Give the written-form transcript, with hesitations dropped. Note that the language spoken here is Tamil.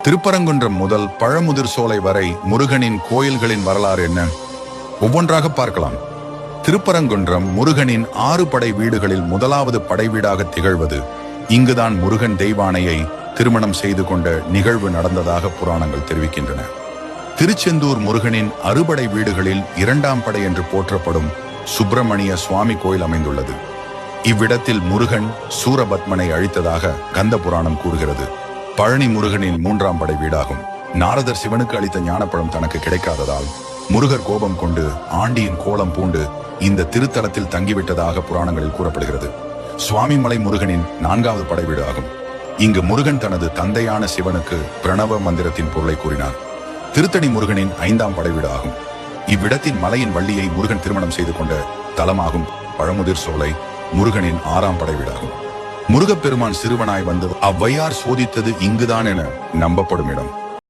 திருப்பரங்குன்றம் முதல் பழமுதிர் சோலை வரை முருகனின் கோயில்களின் வரலாறு என்ன? ஒவ்வொன்றாக பார்க்கலாம். திருப்பரங்குன்றம் முருகனின் 6 படை வீடுகளில் முதலாவது படை வீடாக திகழ்வது. இங்குதான் முருகன் தெய்வானையை திருமணம் செய்து கொண்ட நிகழ்வு நடந்ததாக புராணங்கள் தெரிவிக்கின்றன. திருச்செந்தூர் முருகனின் அறுபடை வீடுகளில் 2ஆம் படை என்று போற்றப்படும் சுப்பிரமணிய சுவாமி கோயில் அமைந்துள்ளது. இவ்விடத்தில் முருகன் சூரபத்மனை அழித்ததாக கந்த புராணம் கூறுகிறது. பழனி முருகனின் 3ஆம் படை வீடாகும். நாரதர் சிவனுக்கு அளித்த ஞானப்பழம் தனக்கு கிடைக்காததால் முருகர் கோபம் கொண்டு ஆண்டியின் கோலம் பூண்டு இந்த திருத்தலத்தில் தங்கிவிட்டதாக புராணங்களில் கூறப்படுகிறது. சுவாமிமலை முருகனின் 4வது படை வீடு ஆகும். இங்கு முருகன் தனது தந்தையான சிவனுக்கு பிரணவ மந்திரத்தின் பொருளை கூறினார். திருத்தணி முருகனின் 5ஆம் படை வீடு ஆகும். இவ்விடத்தின் மலையின் வள்ளியை முருகன் திருமணம் செய்து கொண்ட தலமாகும். பழமுதிர் சோலை முருகனின் 6ஆம் படை வீடாகும். முருகப்பெருமான் சிறுவனாய் வந்து அவ்வையார் சோதித்தது இங்குதான் என நம்பப்படும் இடம்.